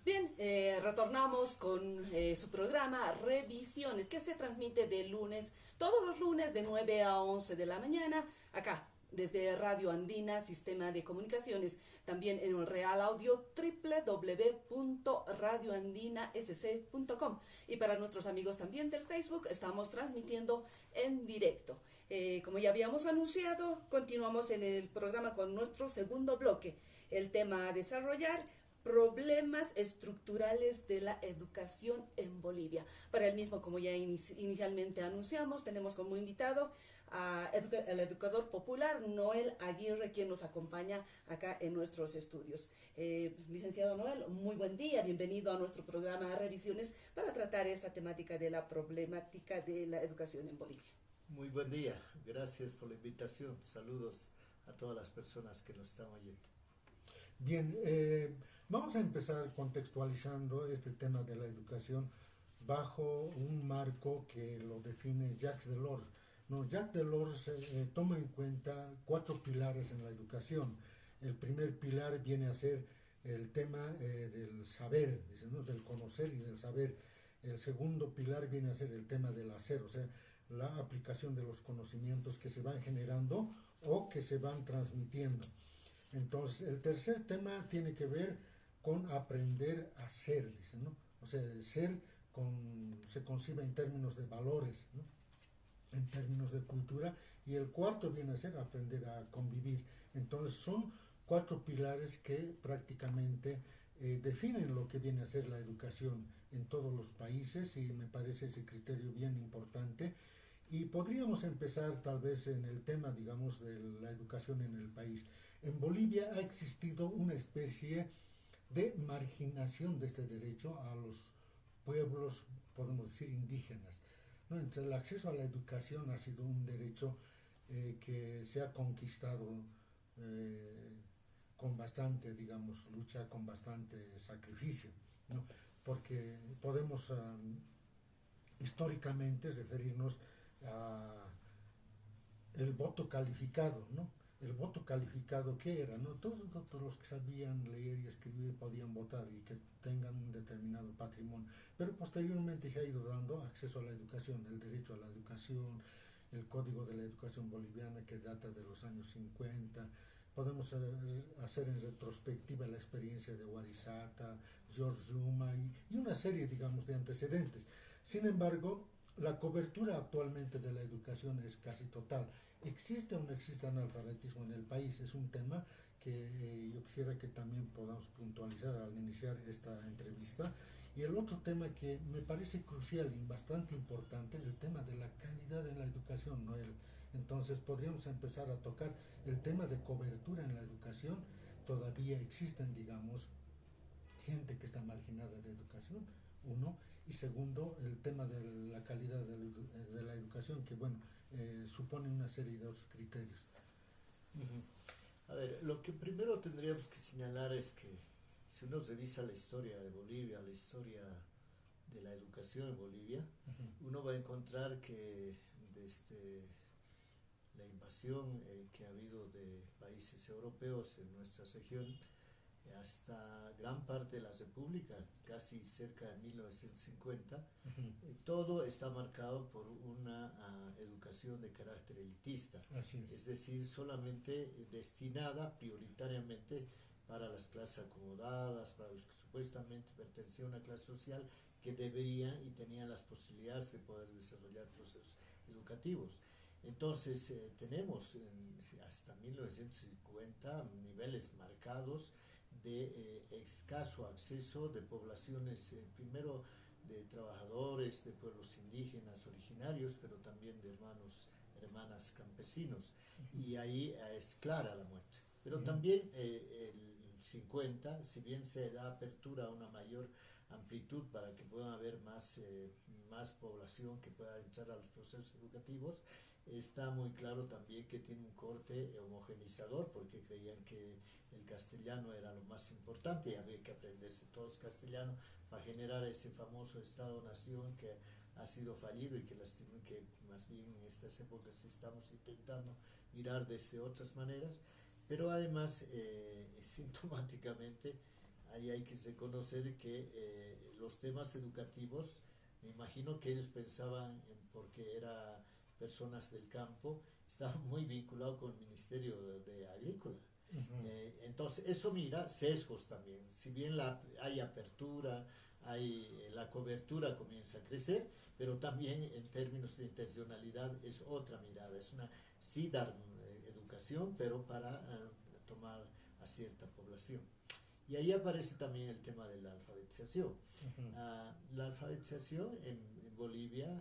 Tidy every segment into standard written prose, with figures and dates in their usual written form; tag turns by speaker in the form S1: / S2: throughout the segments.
S1: Bien, retornamos con su programa Revisiones, que se transmite todos los lunes de 9 a 11 de la mañana, acá, desde Radio Andina, Sistema de Comunicaciones, también en el Real Audio www.radioandinasc.com. Y para nuestros amigos también del Facebook, estamos transmitiendo en directo. Como ya habíamos anunciado, continuamos en el programa con nuestro segundo bloque, el tema a desarrollar: problemas estructurales de la educación en Bolivia. Para el mismo, como ya inicialmente anunciamos, tenemos como invitado al educador popular Noel Aguirre, quien nos acompaña acá en nuestros estudios. Licenciado Noel, muy buen día, bienvenido a nuestro programa Revisiones para tratar esta temática de la problemática de la educación en Bolivia.
S2: Muy buen día, gracias por la invitación. Saludos a todas las personas que nos están oyendo.
S3: Bien, vamos a empezar contextualizando este tema de la educación bajo un marco que lo define Jacques Delors. No, Jacques Delors toma en cuenta cuatro pilares en la educación. El primer pilar viene a ser el tema del saber, dice, ¿no? Del conocer y del saber. El segundo pilar viene a ser el tema del hacer, o sea, la aplicación de los conocimientos que se van generando o que se van transmitiendo. Entonces, el tercer tema tiene que ver con aprender a ser, dice, ¿no? O sea, ser se concibe en términos de valores, ¿no? En términos de cultura, y el cuarto viene a ser aprender a convivir. Entonces, son cuatro pilares que prácticamente definen lo que viene a ser la educación en todos los países, y me parece ese criterio bien importante. Y podríamos empezar tal vez en el tema, digamos, de la educación en el país. En Bolivia ha existido una especie de marginación de este derecho a los pueblos, podemos decir, indígenas, ¿no? Entonces, el acceso a la educación ha sido un derecho que se ha conquistado eh, con bastante, digamos, lucha, con bastante sacrificio, ¿no? Porque podemos históricamente referirnos a el voto calificado, ¿no? El voto calificado, ¿qué era? ¿No? Todos los que sabían leer y escribir podían votar y que tengan un determinado patrimonio. Pero posteriormente se ha ido dando acceso a la educación, el derecho a la educación, el Código de la Educación Boliviana, que data de los años 50. Podemos hacer en retrospectiva la experiencia de Warisata, George Zuma y una serie, digamos, de antecedentes. Sin embargo, la cobertura actualmente de la educación es casi total. ¿Existe o no existe analfabetismo en el país? Es un tema que yo quisiera que también podamos puntualizar al iniciar esta entrevista. Y el otro tema que me parece crucial y bastante importante, el tema de la calidad en la educación, ¿no? Entonces podríamos empezar a tocar el tema de cobertura en la educación. Todavía existen, digamos, gente que está marginada de educación, uno, y segundo, el tema de la calidad de la educación, que bueno, supone una serie de otros criterios.
S2: A ver, lo que primero tendríamos que señalar es que si uno revisa la historia de Bolivia, la historia de la educación en Bolivia, uno va a encontrar que desde la invasión que ha habido de países europeos en nuestra región, hasta gran parte de la República, casi cerca de 1950, todo está marcado por una educación de carácter elitista,
S3: Así
S2: es decir, solamente destinada prioritariamente para las clases acomodadas, para los que supuestamente pertenecían a una clase social que deberían y tenían las posibilidades de poder desarrollar procesos educativos. Entonces tenemos hasta 1950 niveles marcados de escaso acceso de poblaciones, primero de trabajadores, de pueblos indígenas originarios, pero también de hermanas campesinos. Y ahí es clara la muerte. Pero también el 50, si bien se da apertura a una mayor amplitud para que pueda haber más población que pueda entrar a los procesos educativos, está muy claro también que tiene un corte homogenizador, porque creían que el castellano era lo más importante y había que aprenderse todos castellano para generar ese famoso Estado-Nación que ha sido fallido y que más bien en estas épocas estamos intentando mirar desde otras maneras. Pero además, sintomáticamente, ahí hay que reconocer que los temas educativos, me imagino que ellos pensaban, porque eran personas del campo, estaban muy vinculados con el Ministerio de Agrícola. Entonces, eso mira sesgos también. Si bien hay apertura, la cobertura comienza a crecer, pero también en términos de intencionalidad es otra mirada. Es sí dar educación, pero para tomar a cierta población. Y ahí aparece también el tema de la alfabetización. La alfabetización en Bolivia,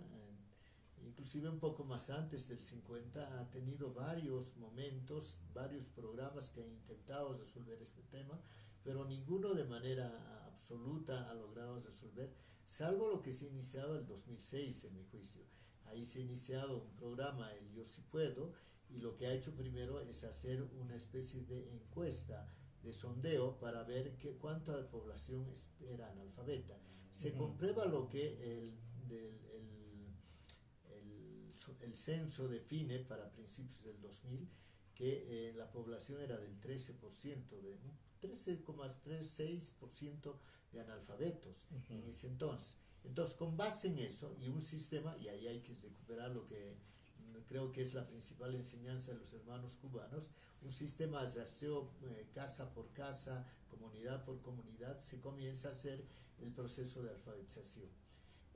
S2: inclusive un poco más antes del 50, ha tenido varios momentos, varios programas que han intentado resolver este tema, pero ninguno de manera absoluta ha logrado resolver, salvo lo que se ha iniciado en el 2006, en mi juicio. Ahí se ha iniciado un programa, el Yo Sí Puedo, y lo que ha hecho primero es hacer una especie de encuesta, de sondeo, para ver cuánta población era analfabeta. Se comprueba lo que el censo define para principios del 2000, que la población era del 13%, de 13,36% de analfabetos en ese entonces. Entonces, con base en eso y un sistema, y ahí hay que recuperar lo que creo que es la principal enseñanza de los hermanos cubanos, un sistema de rastreo casa por casa, comunidad por comunidad, se comienza a hacer el proceso de alfabetización.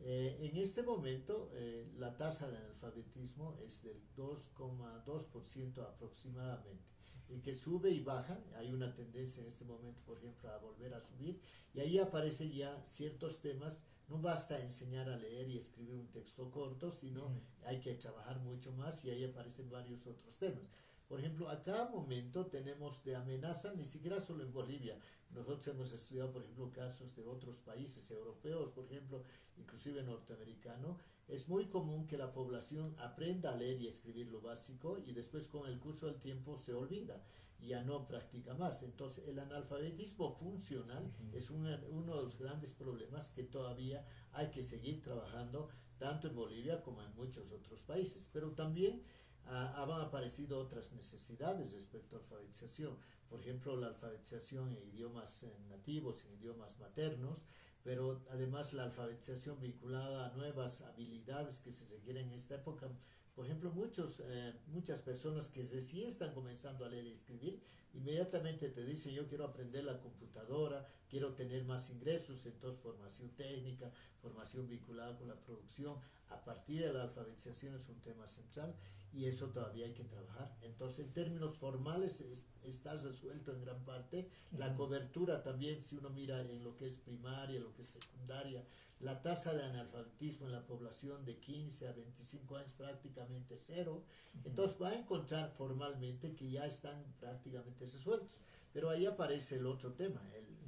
S2: En este momento la tasa de analfabetismo es del 2,2% aproximadamente, y que sube y baja. Hay una tendencia en este momento, por ejemplo, a volver a subir, y ahí aparecen ya ciertos temas. No basta enseñar a leer y escribir un texto corto, sino hay que trabajar mucho más, y ahí aparecen varios otros temas. Por ejemplo, a cada momento tenemos de amenaza, ni siquiera solo en Bolivia. Nosotros hemos estudiado, por ejemplo, casos de otros países europeos, por ejemplo, inclusive norteamericano. Es muy común que la población aprenda a leer y escribir lo básico, y después con el curso del tiempo se olvida, ya no practica más. Entonces, el analfabetismo funcional es uno de los grandes problemas que todavía hay que seguir trabajando, tanto en Bolivia como en muchos otros países. Pero también han aparecido otras necesidades respecto a la alfabetización. Por ejemplo, la alfabetización en idiomas nativos, en idiomas maternos, pero además la alfabetización vinculada a nuevas habilidades que se requieren en esta época. Por ejemplo, muchas personas que recién están comenzando a leer y escribir, inmediatamente te dicen: yo quiero aprender la computadora, quiero tener más ingresos. Entonces, formación técnica, formación vinculada con la producción, a partir de la alfabetización, es un tema central, y eso todavía hay que trabajar. Entonces, en términos formales está resuelto en gran parte. La cobertura también, si uno mira en lo que es primaria, lo que es secundaria, la tasa de analfabetismo en la población de 15 a 25 años prácticamente cero. Entonces va a encontrar formalmente que ya están prácticamente resueltos. Pero ahí aparece el otro tema,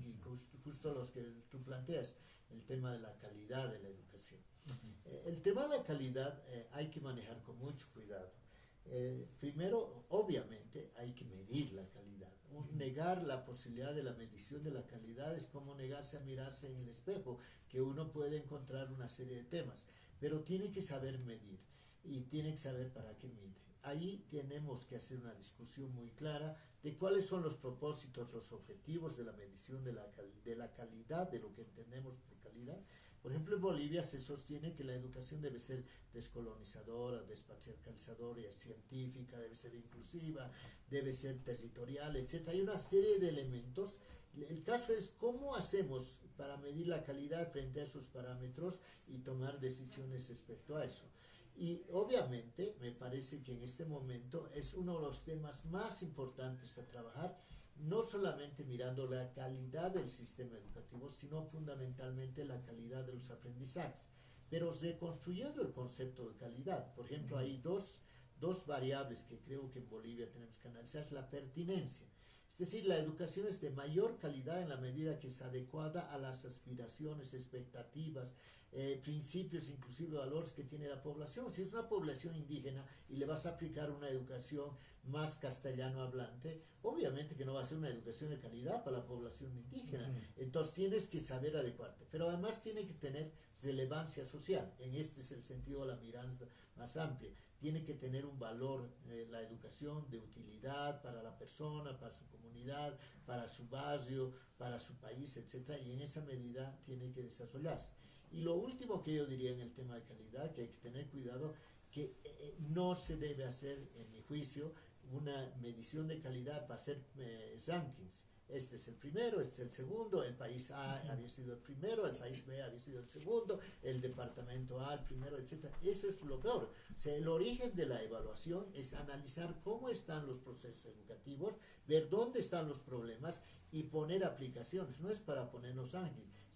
S2: y justo los que tú planteas, el tema de la calidad de la educación. El tema de la calidad hay que manejar con mucho cuidado. Primero, obviamente, hay que medir la calidad. Negar la posibilidad de la medición de la calidad es como negarse a mirarse en el espejo, que uno puede encontrar una serie de temas, pero tiene que saber medir, y tiene que saber para qué mide. Ahí tenemos que hacer una discusión muy clara de cuáles son los propósitos, los objetivos de la medición de la calidad, de lo que entendemos por calidad. Por ejemplo, en Bolivia se sostiene que la educación debe ser descolonizadora, despatriarcalizadora y científica, debe ser inclusiva, debe ser territorial, etc. Hay una serie de elementos. El caso es cómo hacemos para medir la calidad frente a esos parámetros y tomar decisiones respecto a eso. Y obviamente me parece que en este momento es uno de los temas más importantes a trabajar, no solamente mirando la calidad del sistema educativo, sino fundamentalmente la calidad de los aprendizajes, pero reconstruyendo el concepto de calidad. Por ejemplo, hay dos variables que creo que en Bolivia tenemos que analizar: la pertinencia. Es decir, la educación es de mayor calidad en la medida que es adecuada a las aspiraciones, expectativas, principios, inclusive valores que tiene la población. Si es una población indígena y le vas a aplicar una educación más castellano hablante, obviamente que no va a ser una educación de calidad para la población indígena. Entonces tienes que saber adecuarte, pero además tiene que tener relevancia social. En este es el sentido de la mirada más amplia. Tiene que tener un valor, la educación, de utilidad para la persona, para su comunidad, para su barrio, para su país, etcétera, y en esa medida tiene que desarrollarse. Y lo último que yo diría en el tema de calidad, que hay que tener cuidado, que no se debe hacer, en mi juicio, una medición de calidad para hacer rankings. Este es el primero, este es el segundo, el país A había sido el primero, el país B había sido el segundo, el departamento A el primero, etcétera. Eso es lo peor. O sea, el origen de la evaluación es analizar cómo están los procesos educativos, ver dónde están los problemas y poner aplicaciones. No es para ponernos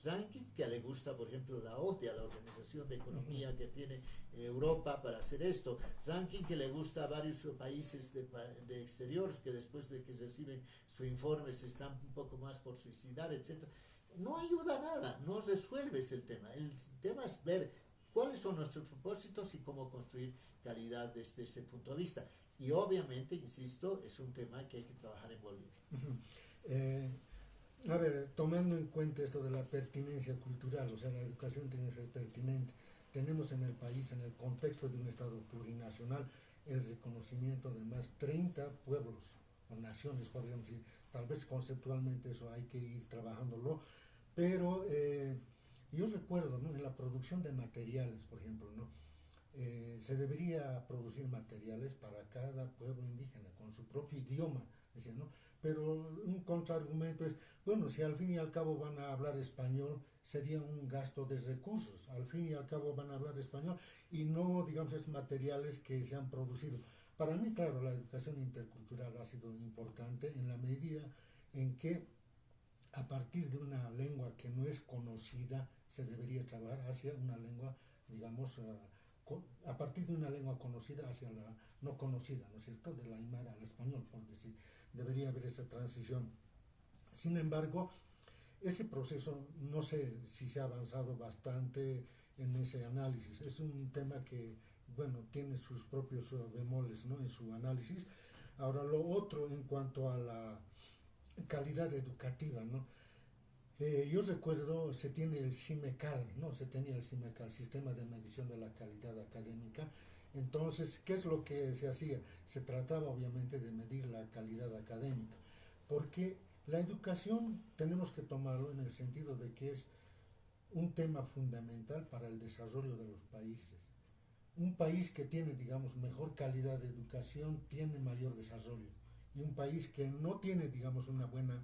S2: rankings que le gusta, por ejemplo, la OCDE, a la Organización de Economía que tiene Europa para hacer esto, ranking que le gusta a varios países de exteriores que después de que reciben su informe se están un poco más por suicidar, etcétera. No ayuda a nada, no resuelves el tema. El tema es ver cuáles son nuestros propósitos y cómo construir calidad desde ese punto de vista. Y obviamente, insisto, es un tema que hay que trabajar en Bolivia.
S3: A ver, tomando en cuenta esto de la pertinencia cultural, o sea, la educación tiene que ser pertinente. Tenemos en el país, en el contexto de un Estado plurinacional, el reconocimiento de más 30 pueblos o naciones, podríamos decir. Tal vez conceptualmente eso hay que ir trabajándolo, pero yo recuerdo, ¿no?, en la producción de materiales, por ejemplo, ¿no?, se debería producir materiales para cada pueblo indígena, con su propio idioma, decía, ¿no? Pero un contraargumento es, bueno, si al fin y al cabo van a hablar español, sería un gasto de recursos. Al fin y al cabo van a hablar español y no, digamos, esos materiales que se han producido. Para mí, claro, la educación intercultural ha sido importante en la medida en que a partir de una lengua que no es conocida, se debería trabajar hacia una lengua, digamos, a partir de una lengua conocida hacia la no conocida, ¿no es cierto?, del aymara al español, por decir. Debería haber esa transición. Sin embargo, ese proceso no sé si se ha avanzado bastante en ese análisis. Es un tema que, bueno, tiene sus propios bemoles, ¿no?, en su análisis. Ahora, lo otro en cuanto a la calidad educativa, ¿no? Yo recuerdo, se tiene el CIMECAL, ¿no? Se tenía el CIMECAL, Sistema de Medición de la Calidad Académica. Entonces, ¿qué es lo que se hacía? Se trataba obviamente de medir la calidad académica, porque la educación tenemos que tomarlo en el sentido de que es un tema fundamental para el desarrollo de los países. Un país que tiene, digamos, mejor calidad de educación tiene mayor desarrollo, y un país que no tiene, digamos, una buena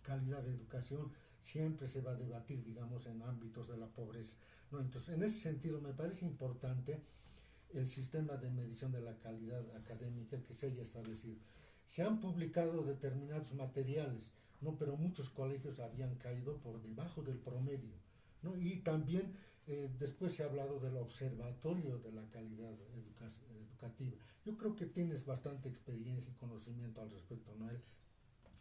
S3: calidad de educación siempre se va a debatir, digamos, en ámbitos de la pobreza, ¿no? Entonces, en ese sentido me parece importante el sistema de medición de la calidad académica que se haya establecido. Se han publicado determinados materiales, ¿no?, pero muchos colegios habían caído por debajo del promedio, ¿no? Y también después se ha hablado del observatorio de la calidad educativa. Yo creo que tienes bastante experiencia y conocimiento al respecto, ¿no?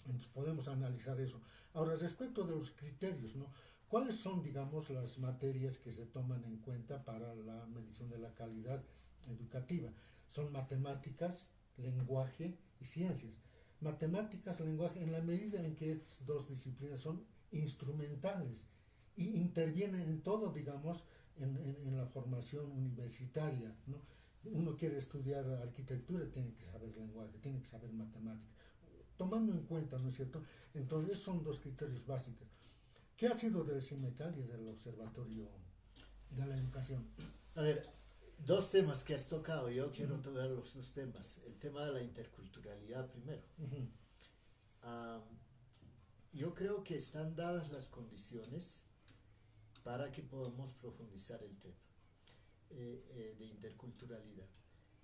S3: Entonces podemos analizar eso. Ahora, respecto de los criterios, ¿no?, ¿cuáles son, digamos, las materias que se toman en cuenta para la medición de la calidad educativa? Son matemáticas, lenguaje y ciencias. Matemáticas, lenguaje, en la medida en que estas dos disciplinas son instrumentales y intervienen en todo, digamos, en la formación universitaria, ¿no? Uno quiere estudiar arquitectura, tiene que saber lenguaje, tiene que saber matemáticas. Tomando en cuenta, ¿no es cierto? Entonces son dos criterios básicos. ¿Qué ha sido del CIMECAL y del Observatorio de la Educación?
S2: A ver, dos temas que has tocado, yo quiero tocar los dos temas. El tema de la interculturalidad primero. Yo creo que están dadas las condiciones para que podamos profundizar el tema de interculturalidad.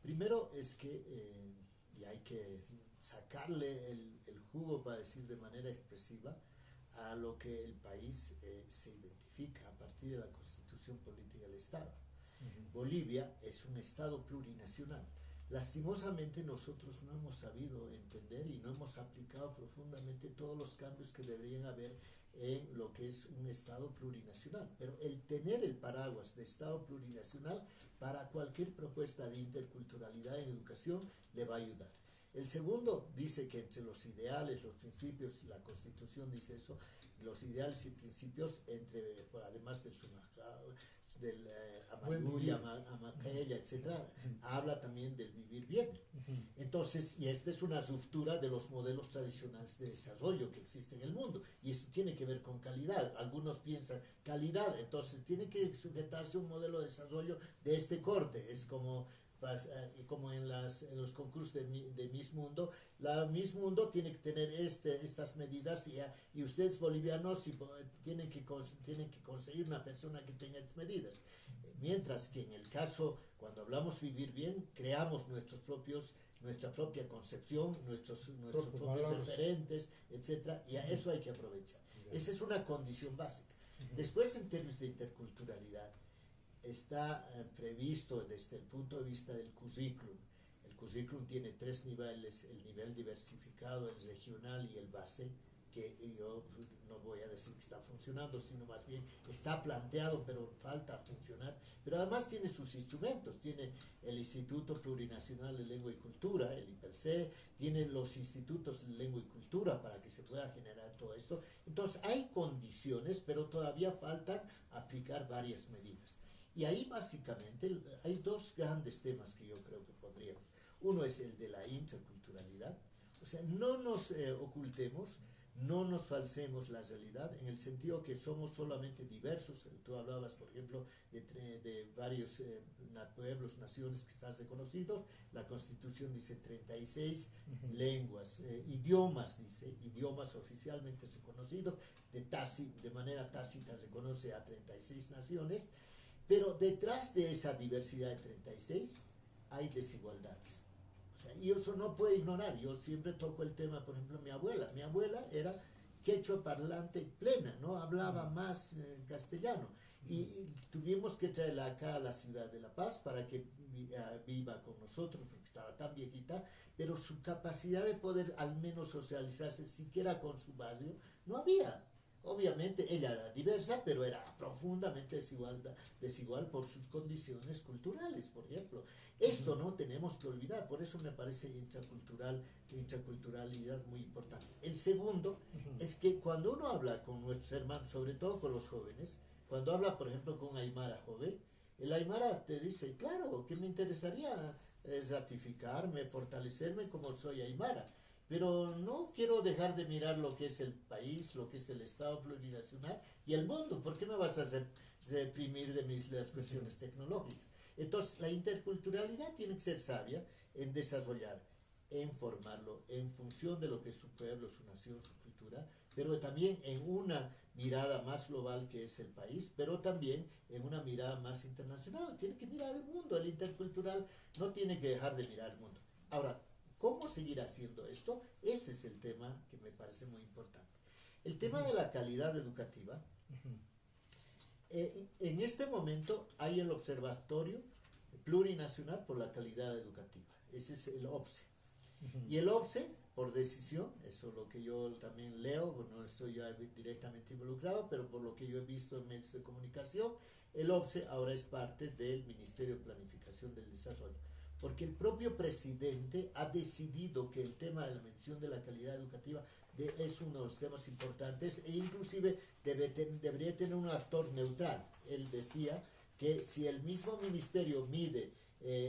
S2: Primero es que, y hay que sacarle el jugo, para decir de manera expresiva, a lo que el país se identifica a partir de la Constitución Política del Estado. Bolivia es un Estado plurinacional. Lastimosamente nosotros no hemos sabido entender y no hemos aplicado profundamente todos los cambios que deberían haber en lo que es un Estado plurinacional. Pero el tener el paraguas de Estado plurinacional para cualquier propuesta de interculturalidad en educación le va a ayudar. El segundo dice que entre los ideales, los principios, la Constitución dice eso, los ideales y principios además del del Amayuya, Amacaya, etcétera, habla también del vivir bien. Entonces, y esta es una ruptura de los modelos tradicionales de desarrollo que existen en el mundo, y esto tiene que ver con calidad. Algunos piensan calidad, entonces tiene que sujetarse a un modelo de desarrollo de este corte. Es como en los concursos de Miss Mundo, la Miss Mundo tiene que tener estas medidas, y ustedes bolivianos tienen que conseguir una persona que tenga estas medidas. Mientras que en el caso, cuando hablamos vivir bien, creamos nuestra propia concepción, nuestros propios referentes, etcétera, y a eso hay que aprovechar. Esa es una condición básica. Después, en términos de interculturalidad, está previsto desde el punto de vista del currículum. El currículum tiene 3 niveles: el nivel diversificado, el regional y el base, que yo no voy a decir que está funcionando, sino más bien está planteado, pero falta funcionar. Pero además tiene sus instrumentos, tiene el Instituto Plurinacional de Lengua y Cultura, el IPLC, tiene los institutos de lengua y cultura para que se pueda generar todo esto. Entonces hay condiciones, pero todavía faltan aplicar varias medidas. Y ahí básicamente hay 2 grandes temas que yo creo que podríamos. Uno es el de la interculturalidad. O sea, no nos ocultemos, no nos falsemos la realidad, en el sentido que somos solamente diversos. Tú hablabas, por ejemplo, de varios pueblos, naciones que están reconocidos. La Constitución dice 36 lenguas, idiomas, dice, idiomas oficialmente reconocidos. De manera tácita reconoce a 36 naciones. Pero detrás de esa diversidad de 36 hay desigualdades. O sea, y eso no puede ignorar. Yo siempre toco el tema, por ejemplo, mi abuela era quechua parlante plena, no hablaba más castellano. Y tuvimos que traerla acá a la ciudad de La Paz para que viva con nosotros, porque estaba tan viejita, pero su capacidad de poder al menos socializarse, siquiera con su barrio, no había. Obviamente ella era diversa, pero era profundamente desigual por sus condiciones culturales, por ejemplo. Esto no tenemos que olvidar, por eso me parece interculturalidad muy importante. El segundo es que cuando uno habla con nuestros hermanos, sobre todo con los jóvenes, cuando habla, por ejemplo, con un aymara joven, el aymara te dice, claro, que me interesaría ratificarme, fortalecerme como soy aymara. Pero no quiero dejar de mirar lo que es el país, lo que es el Estado plurinacional y el mundo. ¿Por qué me vas a reprimir de las cuestiones tecnológicas? Entonces, la interculturalidad tiene que ser sabia en desarrollar, en formarlo, en función de lo que es su pueblo, su nación, su cultura, pero también en una mirada más global que es el país, pero también en una mirada más internacional. Tiene que mirar el mundo. El intercultural no tiene que dejar de mirar el mundo. Ahora, ¿cómo seguir haciendo esto? Ese es el tema que me parece muy importante. El tema de la calidad educativa. En este momento hay el Observatorio Plurinacional por la Calidad Educativa. Ese es el OPSE. Y el OPSE, por decisión, eso es lo que yo también leo, no estoy ya directamente involucrado, pero por lo que yo he visto en medios de comunicación, el OPSE ahora es parte del Ministerio de Planificación del Desarrollo. Porque el propio presidente ha decidido que el tema de la mención de la calidad educativa es uno de los temas importantes, e inclusive debería tener un actor neutral. Él decía que si el mismo ministerio mide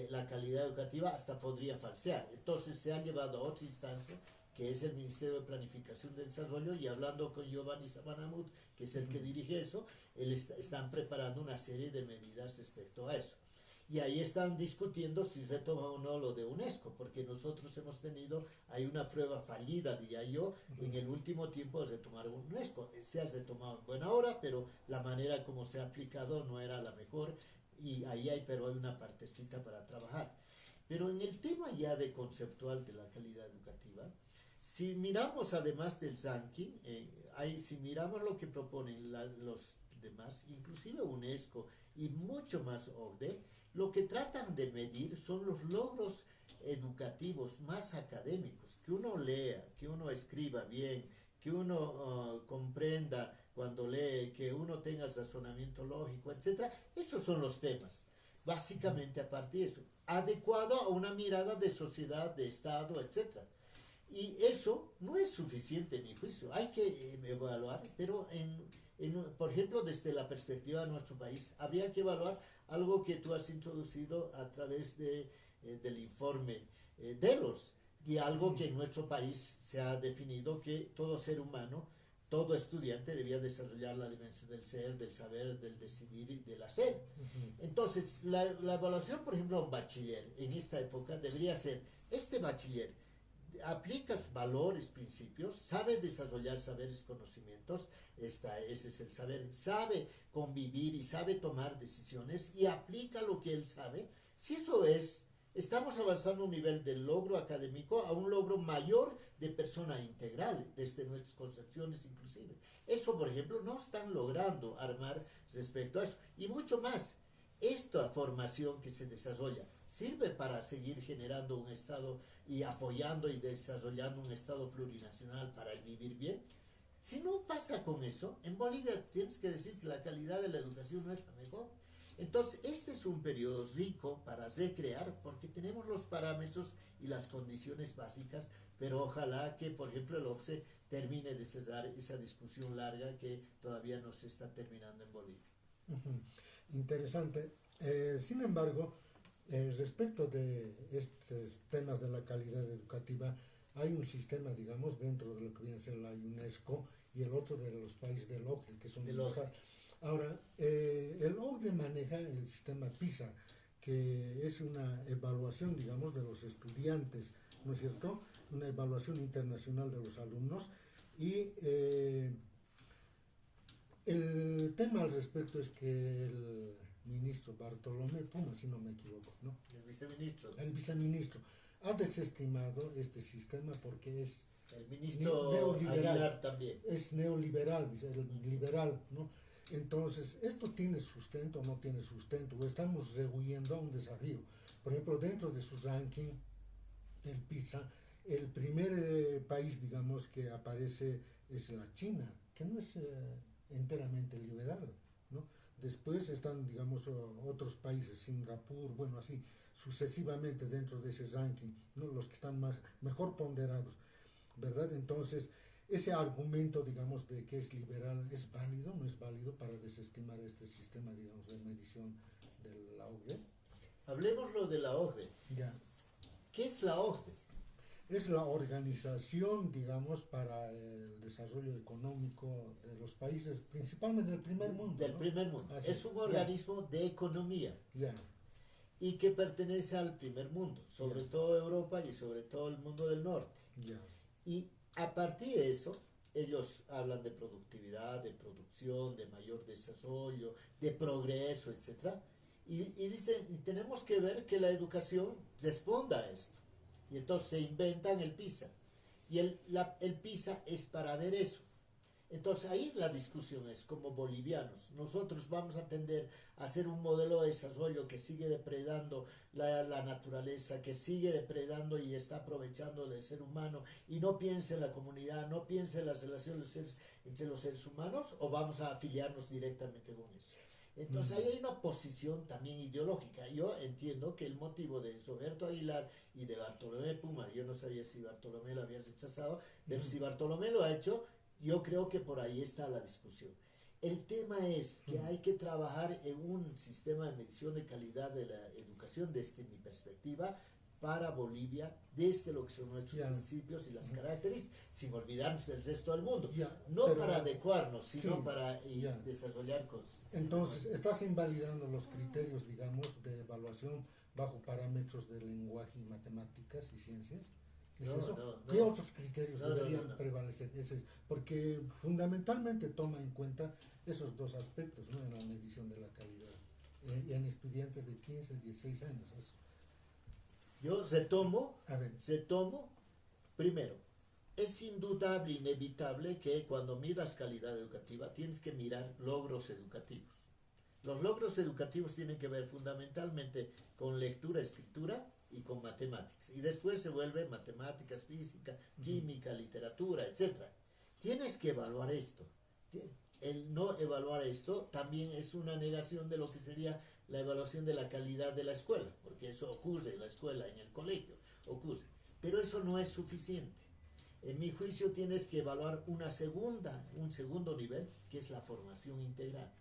S2: la calidad educativa, hasta podría falsear. Entonces se ha llevado a otra instancia, que es el Ministerio de Planificación del Desarrollo, y hablando con Giovanni Sabanamut, que es el que dirige eso, están preparando una serie de medidas respecto a eso. Y ahí están discutiendo si se toma o no lo de UNESCO, porque nosotros hay una prueba fallida, diría yo, en el último tiempo de retomar UNESCO. Se ha retomado en buena hora, pero la manera como se ha aplicado no era la mejor, y pero hay una partecita para trabajar. Pero en el tema ya de conceptual de la calidad educativa, si miramos además del ranking, si miramos lo que proponen los demás, inclusive UNESCO y mucho más OCDE, lo que tratan de medir son los logros educativos más académicos, que uno lea, que uno escriba bien, que uno comprenda cuando lee, que uno tenga el razonamiento lógico, etcétera. Esos son los temas. Básicamente a partir de eso, adecuado a una mirada de sociedad, de Estado, etcétera. Y eso no es suficiente en mi juicio. Hay que evaluar, pero por ejemplo, desde la perspectiva de nuestro país, habría que evaluar algo que tú has introducido a través del informe Delos, y algo que en nuestro país se ha definido que todo ser humano, todo estudiante debía desarrollar la dimensión del ser, del saber, del decidir y del hacer. Entonces, la evaluación, por ejemplo, a un bachiller en esta época debería ser, este bachiller aplica valores, principios, sabe desarrollar saberes, conocimientos, ese es el saber, sabe convivir y sabe tomar decisiones y aplica lo que él sabe. Si eso es, estamos avanzando a un nivel de logro académico a un logro mayor de persona integral, desde nuestras concepciones inclusive. Eso, por ejemplo, no están logrando armar respecto a eso. Y mucho más, esta formación que se desarrolla sirve para seguir generando un Estado y apoyando y desarrollando un Estado plurinacional para vivir bien. Si no pasa con eso, en Bolivia tienes que decir que la calidad de la educación no es la mejor. Entonces, este es un periodo rico para recrear, porque tenemos los parámetros y las condiciones básicas, pero ojalá que, por ejemplo, el OCSE termine de cerrar esa discusión larga que todavía no se está terminando en Bolivia.
S3: Interesante. Sin embargo, respecto de estos temas de la calidad educativa, hay un sistema, digamos, dentro de lo que viene a ser la UNESCO y el otro de los países del OCDE, que son los... Ahora, el OCDE maneja el sistema PISA, que es una evaluación, digamos, de los estudiantes, ¿no es cierto? Una evaluación internacional de los alumnos. Y el tema al respecto es que el ministro Bartolomé Puma, si no me equivoco, ¿no? El viceministro ha desestimado este sistema porque es
S2: el ministro
S3: neoliberal,
S2: Aguilar también.
S3: Es neoliberal, dice, el liberal, ¿no? Entonces, ¿esto tiene sustento o no tiene sustento? O estamos rehuyendo a un desafío. Por ejemplo, dentro de su ranking, el PISA, el primer país, digamos, que aparece es la China, que no es enteramente liberal, ¿no? Después están, digamos, otros países, Singapur, bueno, así sucesivamente dentro de ese ranking, ¿no? Los que están mejor ponderados, ¿verdad? Entonces, ese argumento, digamos, de que es liberal, ¿es válido? ¿No es válido para desestimar este sistema, digamos, de medición de la OCDE?
S2: Hablemoslo de la OCDE.
S3: Ya.
S2: ¿Qué es la OCDE?
S3: Es la organización, digamos, para el desarrollo económico de los países, principalmente del primer mundo.
S2: Del primer mundo. Es un organismo de economía.
S3: Ya.
S2: Y que pertenece al primer mundo, sobre todo Europa y sobre todo el mundo del norte.
S3: Ya.
S2: Y a partir de eso, ellos hablan de productividad, de producción, de mayor desarrollo, de progreso, etc. Y dicen, y tenemos que ver que la educación responda a esto. Y entonces se inventan el PISA. Y el PISA es para ver eso. Entonces ahí la discusión es, como bolivianos, nosotros vamos a tender a hacer un modelo de desarrollo que sigue depredando la naturaleza, que sigue depredando y está aprovechando del ser humano y no piensa en la comunidad, no piensa en las relaciones entre los seres humanos, o vamos a afiliarnos directamente con eso. Entonces ahí hay una posición también ideológica. Yo entiendo que el motivo de Roberto Aguilar y de Bartolomé Puma, yo no sabía si Bartolomé lo había rechazado, pero si Bartolomé lo ha hecho, yo creo que por ahí está la discusión. El tema es que hay que trabajar en un sistema de medición de calidad de la educación desde mi perspectiva para Bolivia, desde lo que son nuestros principios y las características, sin olvidarnos del resto del mundo. No para adecuarnos, sino para desarrollar cosas.
S3: Entonces, estás invalidando los criterios, digamos, de evaluación bajo parámetros de lenguaje y matemáticas y ciencias. ¿Es eso? ¿Qué otros criterios deberían prevalecer? Porque fundamentalmente toma en cuenta esos dos aspectos, ¿no? En la medición de la calidad. Y en estudiantes de 15, 16 años. Eso.
S2: Yo retomo, primero, es indudable, inevitable que cuando miras calidad educativa tienes que mirar logros educativos. Los logros educativos tienen que ver fundamentalmente con lectura, escritura y con matemáticas. Y después se vuelve matemáticas, física, química, literatura, etc. tienes que evaluar esto. El no evaluar esto también es una negación de lo que sería la evaluación de la calidad de la escuela, porque eso ocurre en la escuela, en el colegio, ocurre. Pero eso no es suficiente. En mi juicio tienes que evaluar un segundo nivel, que es la formación integral.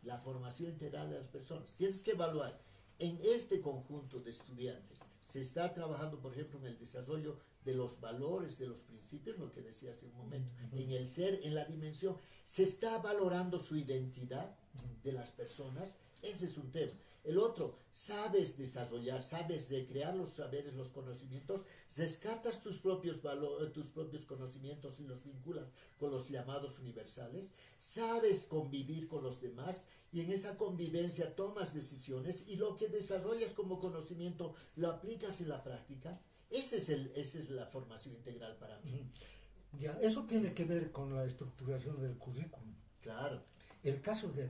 S2: La formación integral de las personas. Tienes que evaluar en este conjunto de estudiantes. Se está trabajando, por ejemplo, en el desarrollo de los valores, de los principios, lo que decía hace un momento, en el ser, en la dimensión. Se está valorando su identidad de las personas. Ese es un tema. El otro, sabes desarrollar, sabes recrear los saberes, los conocimientos, rescatas tus propios valores, tus propios conocimientos y los vinculas con los llamados universales, sabes convivir con los demás y en esa convivencia tomas decisiones y lo que desarrollas como conocimiento lo aplicas en la práctica. Esa es la formación integral para mí.
S3: Ya, eso tiene que ver con la estructuración del currículum.
S2: Claro.
S3: El caso de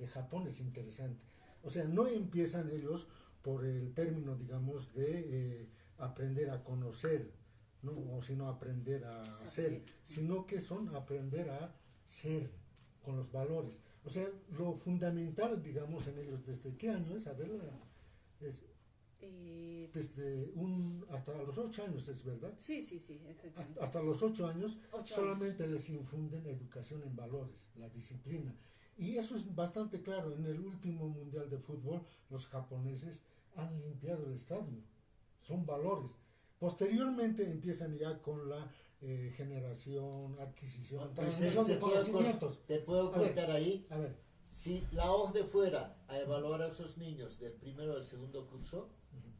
S3: Japón es interesante. O sea, no empiezan ellos por el término, digamos, de aprender a conocer, ¿no? O sino aprender a ser, sino que son aprender a ser con los valores. O sea, lo fundamental, digamos, en ellos, ¿desde qué año es, Adela? Es desde hasta los 8 años, ¿es verdad?
S1: Sí.
S3: Hasta los 8 años
S1: 8
S3: solamente les infunden educación en valores, la disciplina. Y eso es bastante claro. En el último mundial de fútbol, los japoneses han limpiado el estadio. Son valores. Posteriormente empiezan ya con la generación, adquisición, transmisión de conocimientos.
S2: Te puedo contar ahí.
S3: A ver.
S2: Si la OCDE fuera a evaluar a esos niños del primero al segundo curso,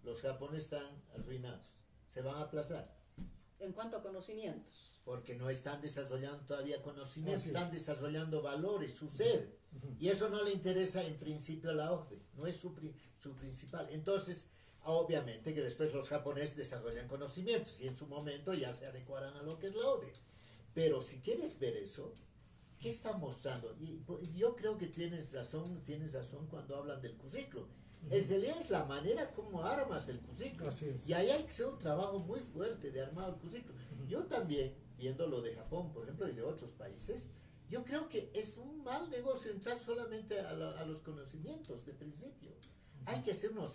S2: los japoneses están arruinados. Se van a aplazar.
S1: En cuanto a conocimientos.
S2: Porque no están desarrollando todavía conocimientos, están desarrollando valores, su ser. Y eso no le interesa en principio a la OCDE, no es su principal. Entonces, obviamente que después los japoneses desarrollan conocimientos y en su momento ya se adecuarán a lo que es la OCDE. Pero si quieres ver eso, ¿qué está mostrando? Y yo creo que tienes razón cuando hablan del currículo. En realidad es la manera como armas el currículo. Y ahí hay que hacer un trabajo muy fuerte de armar el currículo. Yo también, viendo lo de Japón, por ejemplo, y de otros países, yo creo que es un mal negocio entrar solamente a los conocimientos de principio. Hay que hacer una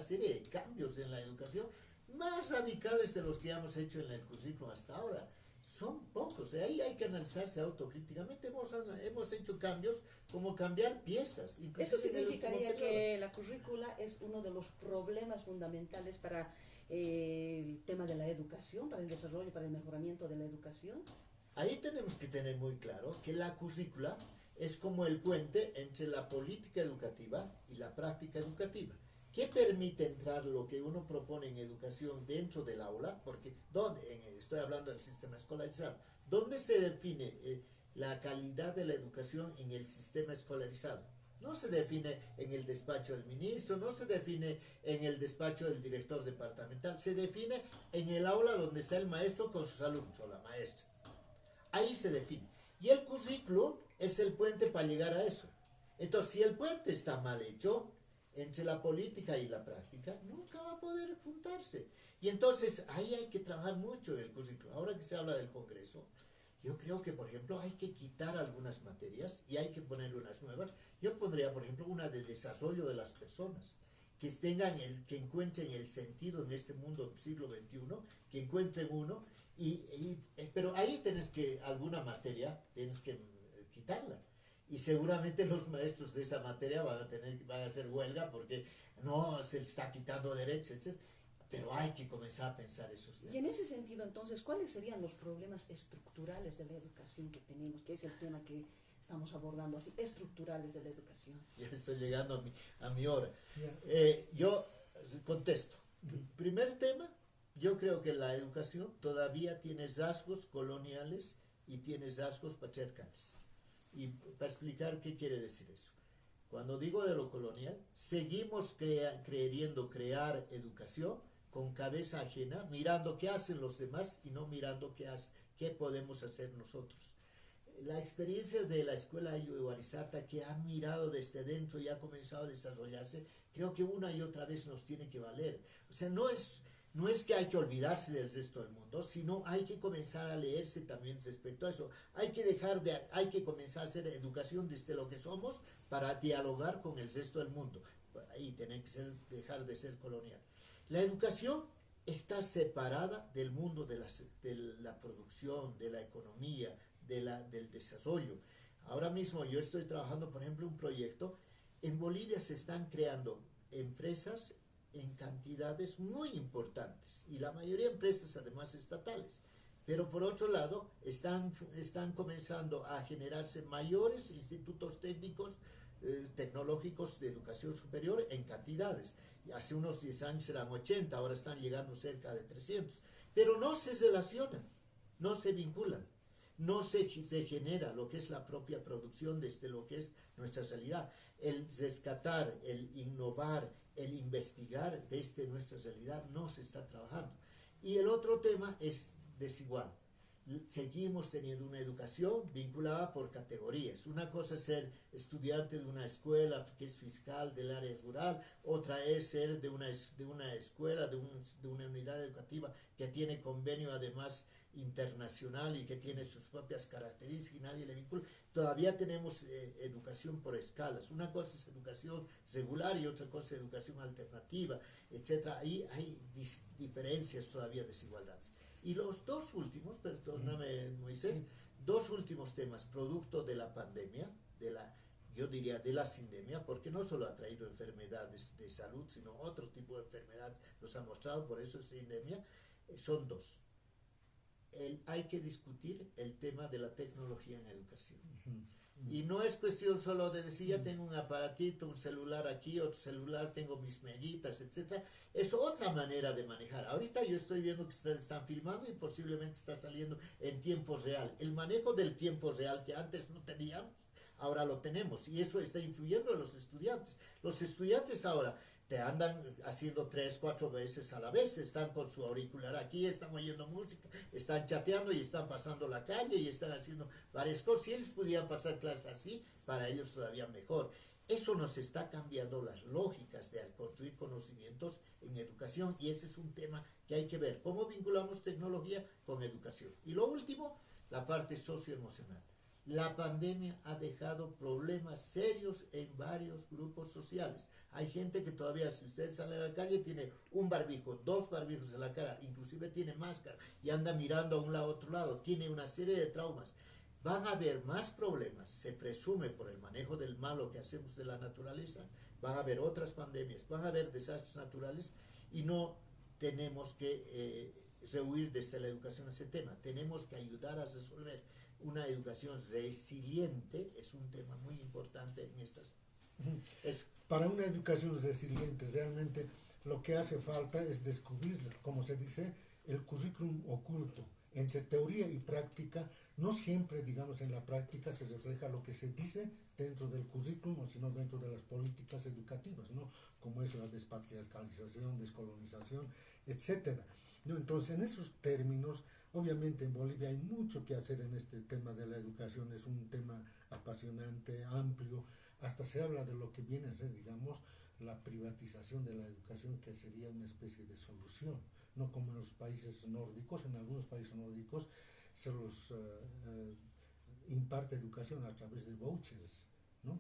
S2: serie de cambios en la educación más radicales de los que hemos hecho en el currículo hasta ahora. Son pocos, ahí hay que analizarse autocríticamente. Hemos hecho cambios como cambiar piezas.
S1: Eso significaría que la currícula es uno de los problemas fundamentales para el tema de la educación, para el desarrollo, para el mejoramiento de la educación.
S2: Ahí tenemos que tener muy claro que la currícula es como el puente entre la política educativa y la práctica educativa. ¿Qué permite entrar lo que uno propone en educación dentro del aula? Porque estoy hablando del sistema escolarizado. ¿Dónde se define la calidad de la educación en el sistema escolarizado? No se define en el despacho del ministro, no se define en el despacho del director departamental, se define en el aula donde está el maestro con sus alumnos o la maestra. Ahí se define. Y el currículo es el puente para llegar a eso. Entonces, si el puente está mal hecho, entre la política y la práctica, nunca va a poder juntarse. Y entonces ahí hay que trabajar mucho en el currículo. Ahora que se habla del Congreso, yo creo que, por ejemplo, hay que quitar algunas materias y hay que poner unas nuevas. Yo pondría, por ejemplo, una de desarrollo de las personas, que encuentren el sentido en este mundo del siglo XXI, que encuentren uno, pero ahí alguna materia tienes que quitarla. Y seguramente los maestros de esa materia van a hacer huelga porque no se está quitando derechos, etc. Pero hay que comenzar a pensar esos temas.
S1: Y en ese sentido, entonces, ¿cuáles serían los problemas estructurales de la educación que tenemos? Que es el tema que estamos abordando así, estructurales de la educación.
S2: Ya estoy llegando a mi hora. Yo contesto. Primer tema, yo creo que la educación todavía tiene rasgos coloniales y tiene rasgos patriarcales. Y para explicar qué quiere decir eso. Cuando digo de lo colonial, seguimos queriendo crear educación con cabeza ajena, mirando qué hacen los demás y no mirando qué podemos hacer nosotros. La experiencia de la escuela Arizarta, que ha mirado desde dentro y ha comenzado a desarrollarse, creo que una y otra vez nos tiene que valer. O sea, no es No es que hay que olvidarse del resto del mundo, sino hay que comenzar a leerse también respecto a eso. Hay que comenzar a hacer educación desde lo que somos para dialogar con el resto del mundo. Y tener que dejar de ser colonial. La educación está separada del mundo de la producción, de la economía, del desarrollo. Ahora mismo yo estoy trabajando, por ejemplo, un proyecto. En Bolivia se están creando empresas en cantidades muy importantes y la mayoría de empresas además estatales. Pero por otro lado están comenzando a generarse mayores institutos técnicos, tecnológicos de educación superior en cantidades. Y hace unos 10 años eran 80, ahora están llegando cerca de 300. Pero no se relacionan, no se vinculan, no se genera lo que es la propia producción desde lo que es nuestra realidad. El rescatar, el innovar, el investigar desde nuestra realidad no se está trabajando. Y el otro tema es desigual. Seguimos teniendo una educación vinculada por categorías. Una cosa es ser estudiante de una escuela que es fiscal del área rural, otra es ser de una escuela, de una unidad educativa que tiene convenio además internacional y que tiene sus propias características y nadie le vincula. Todavía tenemos educación por escalas. Una cosa es educación regular y otra cosa es educación alternativa, etc. Ahí hay diferencias todavía, desigualdades. Y los dos últimos, perdóname Moisés, dos últimos temas, producto de la pandemia, yo diría de la sindemia, porque no solo ha traído enfermedades de salud, sino otro tipo de enfermedades nos ha mostrado, por eso es sindemia, son dos. Hay que discutir el tema de la tecnología en educación. Y no es cuestión solo de decir, ya tengo un aparatito, un celular aquí, otro celular, tengo mis meguitas, etc. Es otra manera de manejar. Ahorita yo estoy viendo que ustedes están filmando y posiblemente está saliendo en tiempo real. El manejo del tiempo real que antes no teníamos, ahora lo tenemos. Y eso está influyendo en los estudiantes. Los estudiantes ahora te andan haciendo 3, 4 veces a la vez, están con su auricular aquí, están oyendo música, están chateando y están pasando la calle y están haciendo varias cosas. Si ellos pudieran pasar clases así, para ellos todavía mejor. Eso nos está cambiando las lógicas de construir conocimientos en educación y ese es un tema que hay que ver, cómo vinculamos tecnología con educación. Y lo último, la parte socioemocional. La pandemia ha dejado problemas serios en varios grupos sociales. Hay gente que todavía, si usted sale a la calle, tiene un barbijo, 2 barbijos en la cara, inclusive tiene máscara y anda mirando a un lado a otro lado, tiene una serie de traumas. Van a haber más problemas, se presume por el manejo del malo que hacemos de la naturaleza, van a haber otras pandemias, van a haber desastres naturales y no tenemos que rehuir desde la educación ese tema, tenemos que ayudar a resolver. Una educación resiliente es un tema muy importante en estas.
S3: Para una educación resiliente, realmente lo que hace falta es descubrir, como se dice, el currículum oculto. Entre teoría y práctica, no siempre, digamos, en la práctica se refleja lo que se dice dentro del currículum, sino dentro de las políticas educativas, ¿no? Como es la despatriarcalización, descolonización, etcétera. ¿No? Entonces, en esos términos, obviamente en Bolivia hay mucho que hacer en este tema de la educación, es un tema apasionante, amplio, hasta se habla de lo que viene a ser, digamos, la privatización de la educación, que sería una especie de solución, no como en los países nórdicos. En algunos países nórdicos se los imparte educación a través de vouchers, ¿no?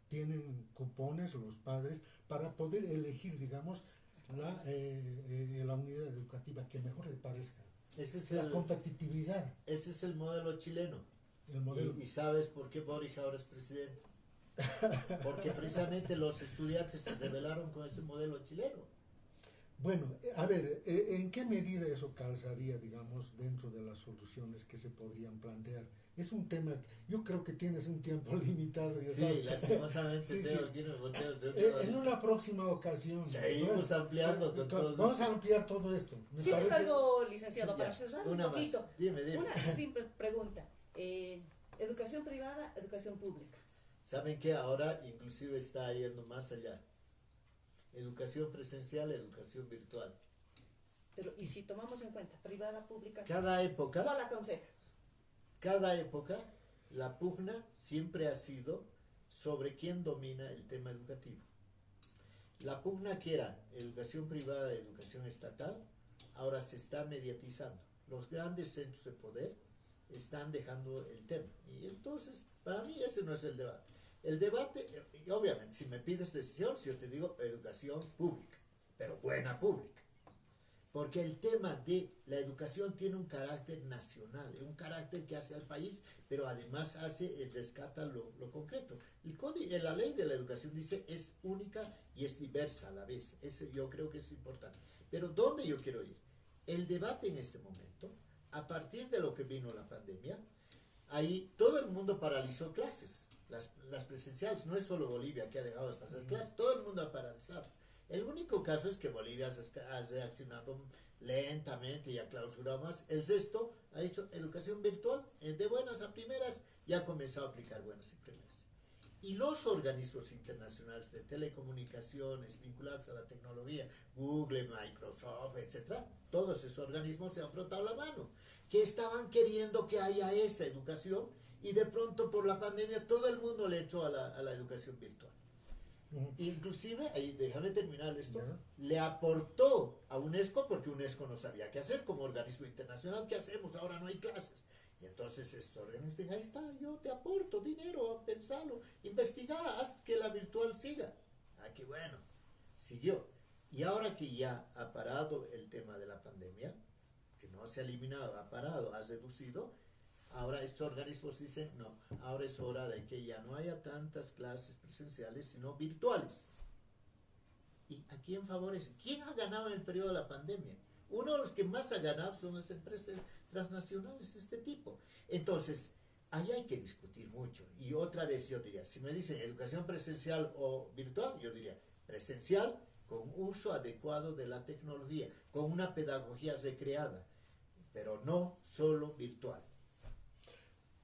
S3: Tienen cupones los padres para poder elegir, digamos, la unidad educativa que mejor le parezca.
S2: Ese es
S3: la competitividad.
S2: Ese es el modelo chileno.
S3: El modelo.
S2: ¿Y sabes por qué Boric ahora es presidente? Porque precisamente los estudiantes se rebelaron con ese modelo chileno.
S3: Bueno, a ver, ¿en qué medida eso calzaría, digamos, dentro de las soluciones que se podrían plantear? Es un tema, yo creo que tienes un tiempo limitado.
S2: Sí, lastimosamente
S3: sí,
S2: tengo que irme
S3: en una próxima ocasión.
S2: Seguimos ampliando con todo.
S3: Vamos a ampliar todo esto.
S1: Sin embargo, licenciado, para cerrar un poquito,
S2: Dime.
S1: Una simple pregunta. Educación privada, educación pública.
S2: ¿Saben qué? Ahora inclusive está yendo más allá. Educación presencial, educación virtual.
S1: Pero, ¿y si tomamos en cuenta privada, pública?
S2: Cada época,
S1: ¿Cuál aconseja?
S2: cada época, la pugna siempre ha sido sobre quién domina el tema educativo. La pugna que era educación privada, educación estatal, ahora se está mediatizando. Los grandes centros de poder están dejando el tema. Y entonces, para mí ese no es el debate. El debate, y obviamente, si me pides decisiones, yo te digo educación pública, pero buena pública. Porque el tema de la educación tiene un carácter nacional, un carácter que hace al país, pero además rescata lo concreto. La ley de la educación dice es única y es diversa a la vez. Ese yo creo que es importante. Pero ¿dónde yo quiero ir? El debate en este momento, a partir de lo que vino la pandemia, ahí todo el mundo paralizó clases, las presenciales. No es solo Bolivia que ha dejado de pasar clases, todo el mundo ha paralizado. El único caso es que Bolivia ha reaccionado lentamente y ha clausurado más. El resto ha hecho educación virtual, de buenas a primeras, y ha comenzado a aplicar buenas y primeras. Y los organismos internacionales de telecomunicaciones vinculados a la tecnología, Google, Microsoft, etc., todos esos organismos se han frotado la mano, que estaban queriendo que haya esa educación, y de pronto por la pandemia todo el mundo le echó a la educación virtual. Inclusive, ahí déjame terminar esto, le aportó a UNESCO, porque UNESCO no sabía qué hacer como organismo internacional. ¿Qué hacemos? Ahora no hay clases. Y entonces estos organismos dicen, ahí está, yo te aporto dinero, pensalo, investiga, haz que la virtual siga. Ah, qué bueno, siguió. Y ahora que ya ha parado el tema de la pandemia, que no se ha eliminado, ha parado, ha reducido, ahora estos organismos dicen, no, ahora es hora de que ya no haya tantas clases presenciales, sino virtuales. ¿Y a quién favorece? ¿Quién ha ganado en el periodo de la pandemia? Uno de los que más ha ganado son las empresas transnacionales de este tipo. Entonces, ahí hay que discutir mucho. Y otra vez yo diría, si me dicen educación presencial o virtual, yo diría presencial con uso adecuado de la tecnología, con una pedagogía recreada, pero no solo virtual.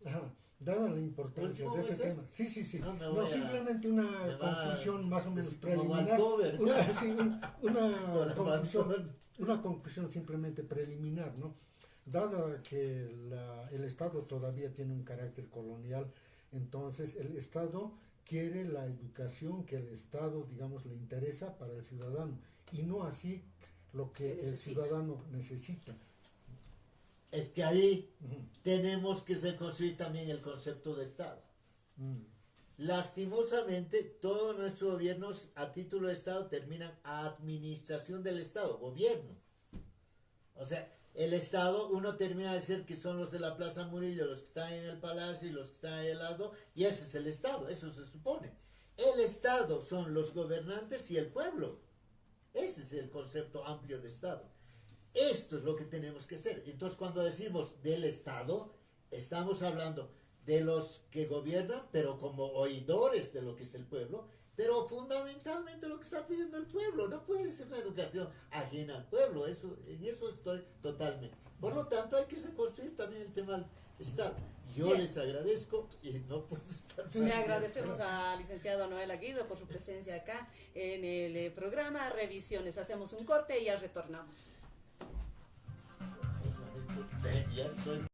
S3: Ajá. Dada la importancia de este tema. Sí. No, simplemente una conclusión más o menos preliminar. Una conclusión simplemente preliminar, ¿no? Dada que el Estado todavía tiene un carácter colonial, entonces el Estado quiere la educación que el Estado, digamos, le interesa para el ciudadano, y no así lo que el ciudadano necesita.
S2: Es que ahí tenemos que reconstruir también el concepto de Estado. Lastimosamente, todos nuestros gobiernos a título de Estado terminan administración del Estado, gobierno. O sea, el Estado, uno termina de decir que son los de la Plaza Murillo, los que están en el Palacio y los que están ahí al lado, y ese es el Estado, eso se supone. El Estado son los gobernantes y el pueblo. Ese es el concepto amplio de Estado. Esto es lo que tenemos que hacer. Entonces, cuando decimos del Estado, estamos hablando de los que gobiernan, pero como oidores de lo que es el pueblo, pero fundamentalmente lo que está pidiendo el pueblo. No puede ser una educación ajena al pueblo, en eso estoy totalmente. Por lo tanto, hay que reconstruir también el tema del Estado. Yo les agradezco y no puedo estar más.
S1: Le agradecemos al licenciado Noel Aguirre por su presencia acá en el programa Revisiones. Hacemos un corte y ya retornamos.
S2: Ya estoy.